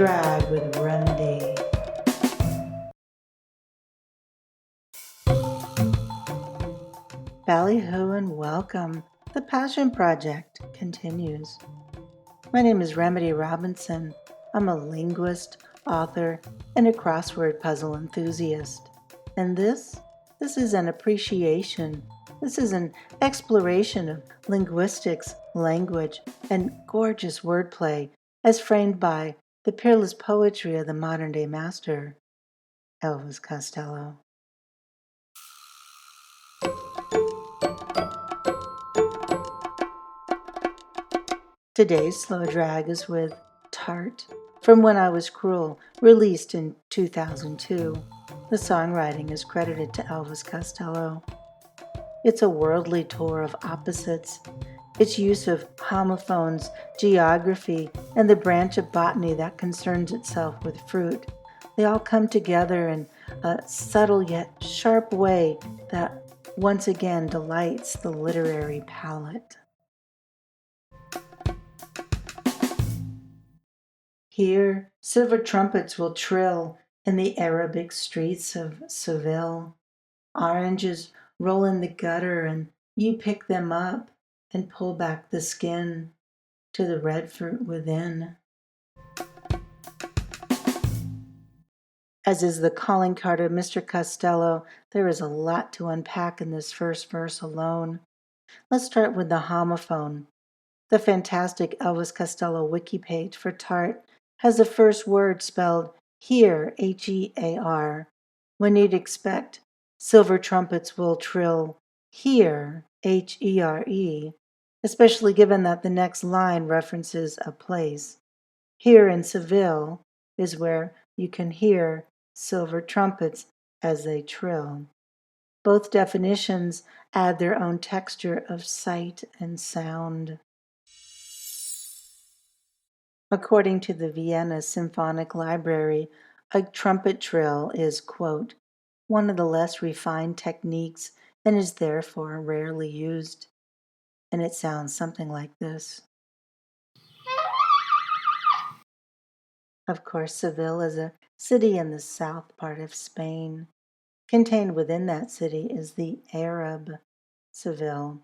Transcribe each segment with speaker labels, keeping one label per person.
Speaker 1: drag with Remedy. Ballyhoo and welcome. The Passion Project continues. My name is Remedy Robinson. I'm a linguist, author, and a crossword puzzle enthusiast. And this is an appreciation. This is an exploration of linguistics, language, and gorgeous wordplay as framed by the peerless poetry of the modern-day master, Elvis Costello. Today's slow drag is with Tart, from When I Was Cruel, released in 2002. The songwriting is credited to Elvis Costello. It's a worldly tour of opposites, its use of homophones, geography, and the branch of botany that concerns itself with fruit. They all come together in a subtle yet sharp way that once again delights the literary palate. Here, silver trumpets will trill in the Arabic streets of Seville. Oranges roll in the gutter, and you pick them up and pull back the skin to the red fruit within. As is the calling card of Mr. Costello, there is a lot to unpack in this first verse alone. Let's start with the homophone. The fantastic Elvis Costello wiki page for Tart has the first word spelled here, H-E-A-R, when you'd expect silver trumpets will trill here, H-E-R-E, especially given that the next line references a place. Here in Seville is where you can hear silver trumpets as they trill. Both definitions add their own texture of sight and sound. According to the Vienna Symphonic Library, a trumpet trill is, quote, one of the less refined techniques and is therefore rarely used. And it sounds something like this. Of course, Seville is a city in the south part of Spain. Contained within that city is the Arab Seville,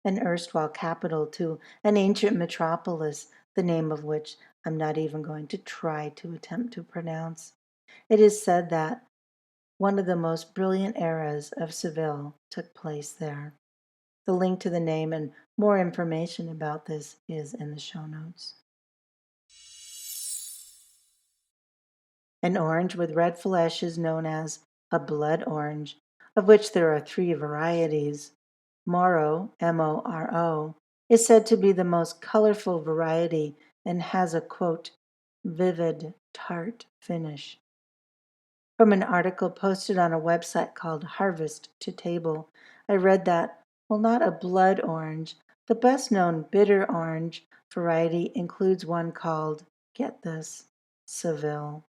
Speaker 1: an erstwhile capital to an ancient metropolis, the name of which I'm not even going to try to attempt to pronounce. It is said that one of the most brilliant eras of Seville took place there. The link to the name and more information about this is in the show notes. An orange with red flesh is known as a blood orange, of which there are 3 varieties. Moro, M-O-R-O, is said to be the most colorful variety and has a, quote, vivid, tart finish. From an article posted on a website called Harvest to Table, I read that, while not a blood orange, the best-known bitter orange variety includes one called, get this, Seville.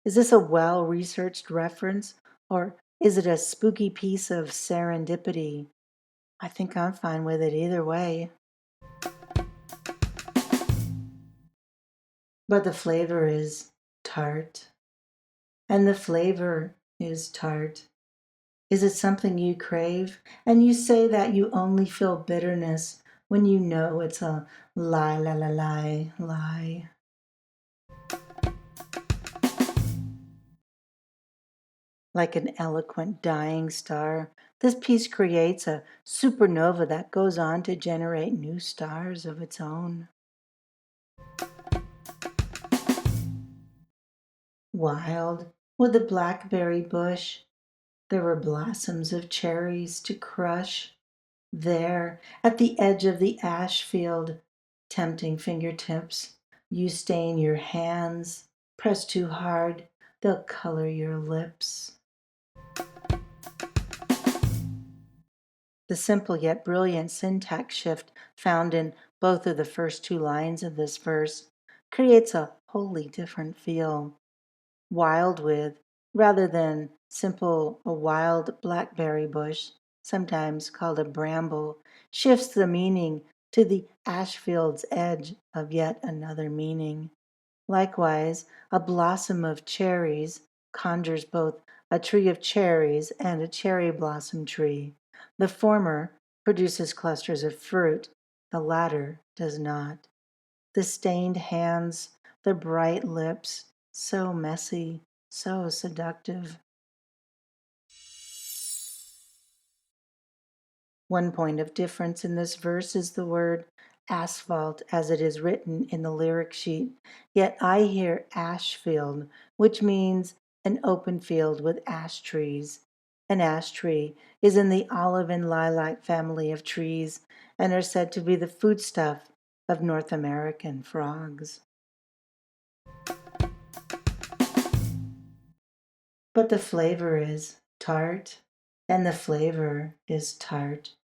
Speaker 1: Is this a well-researched reference, or is it a spooky piece of serendipity? I think I'm fine with it either way. But the flavor is tart. And the flavor is tart. Is it something you crave? And you say that you only feel bitterness when you know it's a lie. Like an eloquent dying star, this piece creates a supernova that goes on to generate new stars of its own. Wild with the blackberry bush, there were blossoms of cherries to crush. There, at the edge of the ashfield, tempting fingertips, you stain your hands. Press too hard, they'll color your lips. The simple yet brilliant syntax shift found in both of the first 2 lines of this verse creates a wholly different feel. Wild with, rather than simple a wild blackberry bush, sometimes called a bramble, shifts the meaning to the ashfield's edge of yet another meaning. Likewise, a blossom of cherries conjures both a tree of cherries and a cherry blossom tree. The former produces clusters of fruit, the latter does not. The stained hands, the bright lips, so messy, so seductive. One point of difference in this verse is the word asphalt as it is written in the lyric sheet. Yet I hear ashfield, which means an open field with ash trees. An ash tree is in the olive and lilac family of trees and are said to be the foodstuff of North American frogs. But the flavor is tart, and the flavor is tart.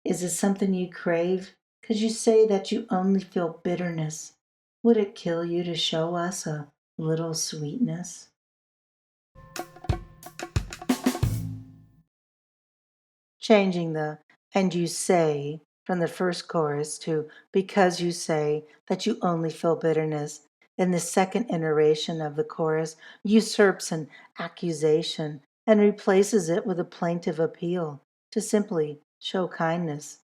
Speaker 1: Is it something you crave? 'Cause you say that you only feel bitterness. Would it kill you to show us a little sweetness? Changing the and you say from the first chorus to because you say that you only feel bitterness in the second iteration of the chorus usurps an accusation and replaces it with a plaintive appeal to simply show kindness.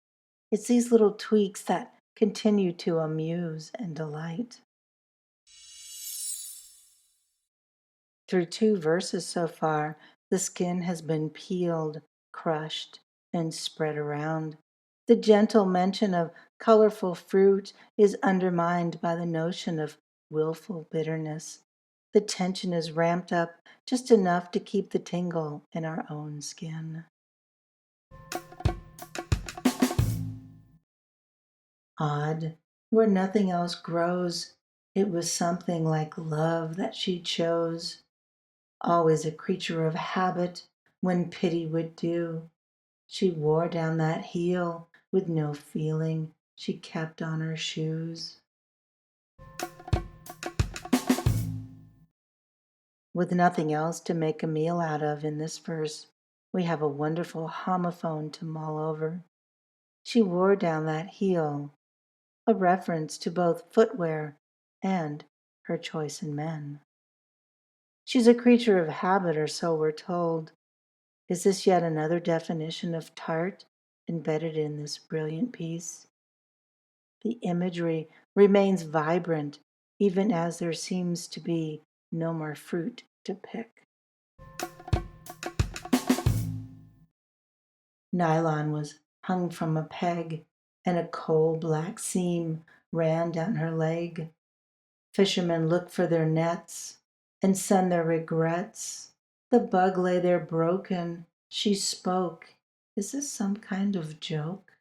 Speaker 1: It's these little tweaks that continue to amuse and delight. Through two verses so far, the skin has been peeled, crushed, and spread around. The gentle mention of colorful fruit is undermined by the notion of willful bitterness. The tension is ramped up just enough to keep the tingle in our own skin. Odd, where nothing else grows, it was something like love that she chose. Always a creature of habit, when pity would do. She wore down that heel with no feeling she kept on her shoes. With nothing else to make a meal out of in this verse, we have a wonderful homophone to mull over. She wore down that heel, a reference to both footwear and her choice in men. She's a creature of habit, or so we're told. Is this yet another definition of tart embedded in this brilliant piece? The imagery remains vibrant even as there seems to be no more fruit to pick. Nylon was hung from a peg, and a coal black seam ran down her leg. Fishermen looked for their nets and send their regrets. The bug lay there broken. She spoke. Is this some kind of joke?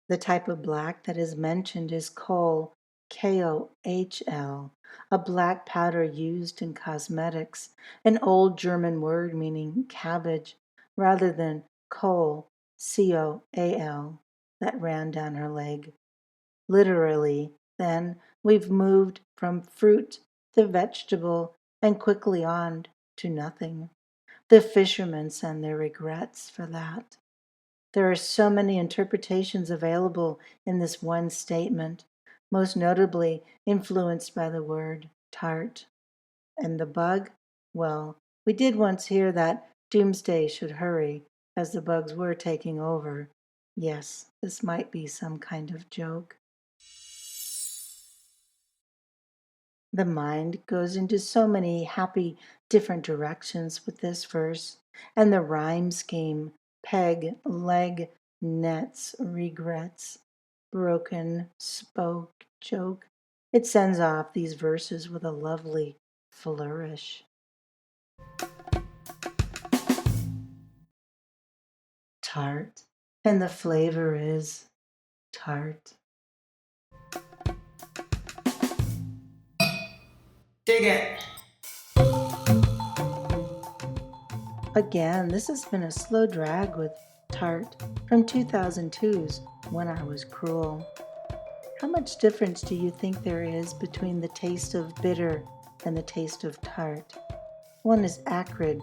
Speaker 1: The type of black that is mentioned is kohl, Kohl, a black powder used in cosmetics, an old German word meaning cabbage, rather than kohl, Coal, that ran down her leg. Literally, then, we've moved from fruit to vegetable and quickly on to nothing. The fishermen send their regrets for that. There are so many interpretations available in this one statement, most notably influenced by the word tart. And the bug? Well, we did once hear that doomsday should hurry, as the bugs were taking over. Yes, this might be some kind of joke. The mind goes into so many happy different directions with this verse, and the rhyme scheme peg, leg, nets, regrets, broken, spoke, joke. It sends off these verses with a lovely flourish. Tart, and the flavor is tart. Dig it! Again, this has been a slow drag with Tart from 2002's When I Was Cruel. How much difference do you think there is between the taste of bitter and the taste of tart? One is acrid,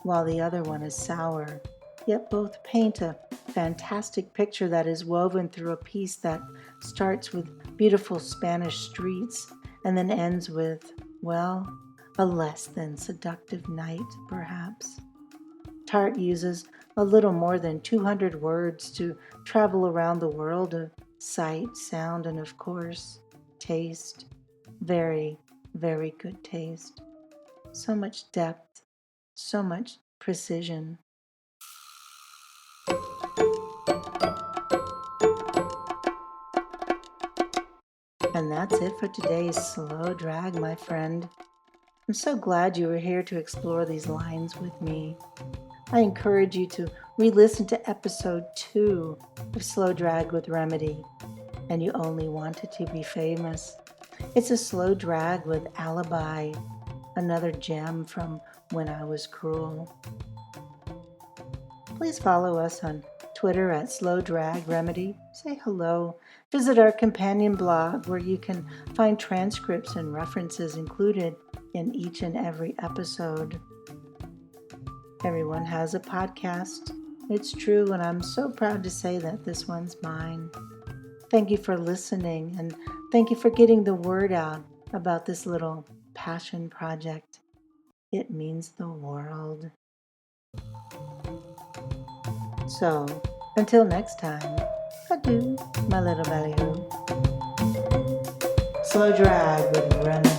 Speaker 1: while the other one is sour. yet both paint a fantastic picture that is woven through a piece that starts with beautiful Spanish streets and then ends with, well, a less than seductive night, perhaps. Tart uses a little more than 200 words to travel around the world of sight, sound, and of course, taste. Very, very good taste. So much depth, so much precision. And that's it for today's slow drag, my friend. I'm so glad you were here to explore these lines with me. I encourage you to re-listen to episode 2 of Slow Drag with Remedy, and you only wanted to be famous. It's a slow drag with Alibi, another gem from When I Was Cruel. Please follow us on Twitter at Slow Drag Remedy. Say hello. Visit our companion blog where you can find transcripts and references included in each and every episode. Everyone has a podcast. It's true, and I'm so proud to say that this one's mine. Thank you for listening, and thank you for getting the word out about this little passion project. It means the world. So, until next time, adieu, my little ballyhoo. Slow drag with Remedy.